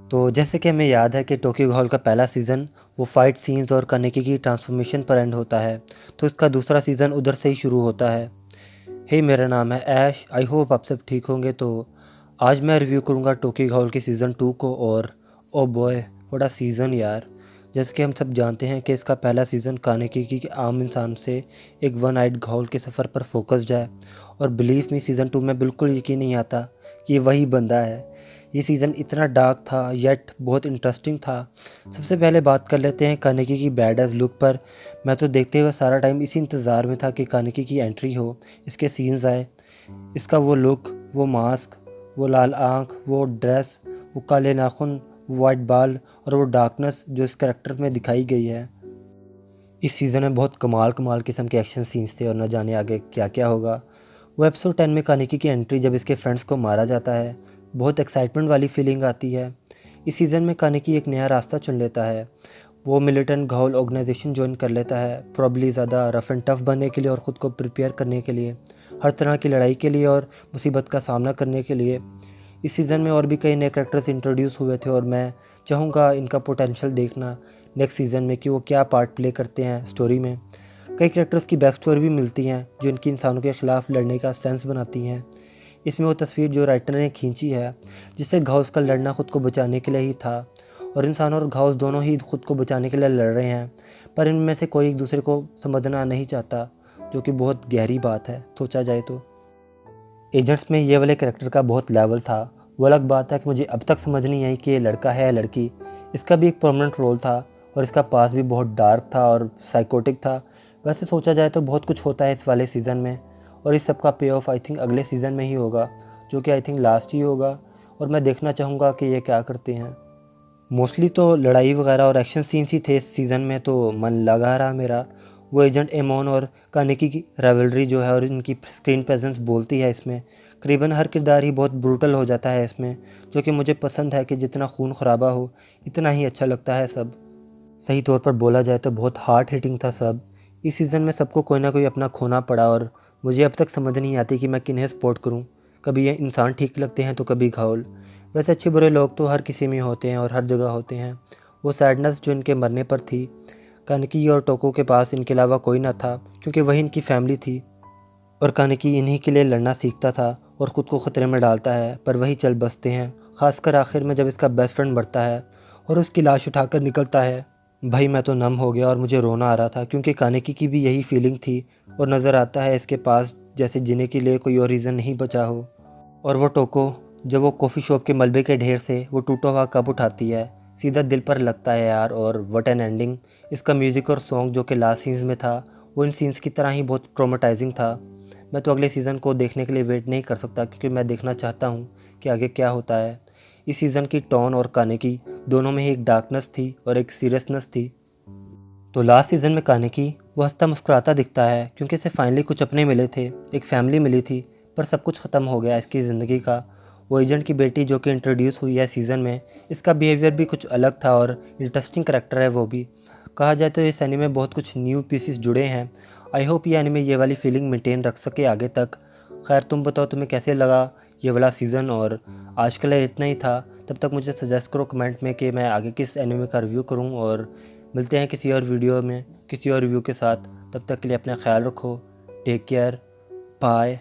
तो जैसे कि हमें याद है कि टोक्यो गहोल का पहला सीज़न वो फाइट सीन्स और कानेकी की ट्रांसफॉर्मेशन पर एंड होता है, तो इसका दूसरा सीज़न उधर से ही शुरू होता है। हे मेरा नाम है ऐश, आई होप आप सब ठीक होंगे। तो आज मैं रिव्यू करूँगा टोक्यो गहोल की सीज़न 2 को। और oh boy what a season यार। जैसे कि हम सब जानते हैं कि इसका पहला सीज़न कानेकी की आम इंसान से एक वन आइड गहोल के सफ़र पर फोकस्ड है। और बिलीव मी सीज़न 2 में बिल्कुल यकीन नहीं आता कि ये वही बंदा है। ये सीज़न इतना डार्क था येट बहुत इंटरेस्टिंग था। सबसे पहले बात कर लेते हैं कानेकी की बैड एज लुक पर। मैं तो देखते हुए सारा टाइम इसी इंतज़ार में था कि कानेकी की एंट्री हो, इसके सीन्स आए। इसका वो लुक, वो मास्क, वो लाल आँख, वो ड्रेस, वो काले नाखून, वो वाइट बाल और वो डार्कनेस जो इस करैक्टर में दिखाई गई है। इस सीज़न में बहुत कमाल कमाल किस्म के एक्शन सीन्स थे और न जाने आगे क्या क्या होगा। वो एपिसोड 10 में कानेकी की एंट्री जब इसके फ्रेंड्स को मारा जाता है, बहुत एक्साइटमेंट वाली फीलिंग आती है। इस सीज़न में कानेकी एक नया रास्ता चुन लेता है। वो मिलिटेंट घाउल ऑर्गेनाइजेशन ज्वाइन कर लेता है, प्रॉब्ली ज़्यादा रफ एंड टफ बनने के लिए और ख़ुद को प्रिपेयर करने के लिए, हर तरह की लड़ाई के लिए और मुसीबत का सामना करने के लिए। इस सीज़न में और भी कई नए करैक्टर्स इंट्रोड्यूस हुए थे और मैं चाहूँगा इनका पोटेंशियल देखना नेक्स्ट सीज़न में कि वो क्या पार्ट प्ले करते हैं स्टोरी में। कई करैक्टर्स की बैक स्टोरी भी मिलती हैं जो इनकी इंसानों के ख़िलाफ़ लड़ने का सेंस बनाती हैं। इसमें वो तस्वीर जो राइटर ने खींची है, जिससे घाउस का लड़ना ख़ुद को बचाने के लिए ही था और इंसान और घाउस दोनों ही ख़ुद को बचाने के लिए लड़ रहे हैं, पर इनमें से कोई एक दूसरे को समझना नहीं चाहता, जो कि बहुत गहरी बात है सोचा जाए तो। एजेंट्स में ये वाले करैक्टर का बहुत लेवल था। वो अलग बात है कि मुझे अब तक समझ नहीं आई कि ये लड़का है या लड़की। इसका भी एक परमानेंट रोल था और इसका पास भी बहुत डार्क था और साइकोटिक था। वैसे सोचा जाए तो बहुत कुछ होता है इस वाले सीज़न में और इस सब का पे ऑफ आई थिंक अगले सीज़न में ही होगा, जो कि आई थिंक लास्ट ही होगा। और मैं देखना चाहूँगा कि ये क्या करते हैं। मोस्टली तो लड़ाई वगैरह और एक्शन सीन्स ही थे इस सीज़न में, तो मन लगा रहा मेरा। वो एजेंट एमोन और कानेकी की राइवलरी जो है और इनकी स्क्रीन प्रेजेंस बोलती है इसमें। करीबन हर किरदार ही बहुत ब्रूटल हो जाता है इसमें, जो कि मुझे पसंद है कि जितना खून खराबा हो इतना ही अच्छा लगता है सब। सही तौर पर बोला जाए तो बहुत हार्ट हिटिंग था सब। इस सीज़न में सबको कोई ना कोई अपना खोना पड़ा और मुझे अब तक समझ नहीं आती कि मैं किन्हें सपोर्ट करूं। कभी ये इंसान ठीक लगते हैं तो कभी घायल। वैसे अच्छे बुरे लोग तो हर किसी में होते हैं और हर जगह होते हैं। वो सैडनेस जो इनके मरने पर थी, कानेकी और टोको के पास इनके अलावा कोई ना था क्योंकि वही इनकी फैमिली थी और कानेकी इन्हीं के लिए लड़ना सीखता था और ख़ुद को ख़तरे में डालता है, पर वही चल बसते हैं। ख़ासकर आखिर में जब इसका बेस्ट फ्रेंड मरता है और उसकी लाश उठाकर निकलता है, भाई मैं तो नम हो गया और मुझे रोना आ रहा था क्योंकि कानेकी की भी यही फीलिंग थी और नज़र आता है इसके पास जैसे जीने के लिए कोई और रीज़न नहीं बचा हो। और वो टोको जब वो कॉफ़ी शॉप के मलबे के ढेर से वो टूटा हुआ कप उठाती है, सीधा दिल पर लगता है यार। और व्हाट एन एंडिंग। इसका म्यूज़िक और सॉन्ग जो कि लास्ट सीन्स में था, वो इन सीन्स की तरह ही बहुत ट्रॉमेटाइजिंग था। मैं तो अगले सीज़न को देखने के लिए वेट नहीं कर सकता क्योंकि मैं देखना चाहता हूँ कि आगे क्या होता है। इस सीज़न की टोन और कानेकी दोनों में ही एक डार्कनेस थी और एक सीरियसनेस थी। तो लास्ट सीज़न में कानेकी वो हंसता मुस्कुराता दिखता है क्योंकि इसे फाइनली कुछ अपने मिले थे, एक फैमिली मिली थी, पर सब कुछ ख़त्म हो गया इसकी ज़िंदगी का। वो एजेंट की बेटी जो कि इंट्रोड्यूस हुई है सीज़न में, इसका बिहेवियर भी कुछ अलग था और इंटरेस्टिंग करैक्टर है वो भी। कहा जाए तो इस एनीमे में बहुत कुछ न्यू पीसेस जुड़े हैं। आई होप ये एनीमे ये वाली फीलिंग मेंटेन रख सके आगे तक। खैर तुम बताओ तुम्हें कैसे लगा ये वाला सीज़न। और आज के लिए इतना ही था, तब तक मुझे सजेस्ट करो कमेंट में कि मैं आगे किस एनीमे का रिव्यू करूं। और मिलते हैं किसी और वीडियो में किसी और रिव्यू के साथ। तब तक के लिए अपना ख्याल रखो। Take care, bye.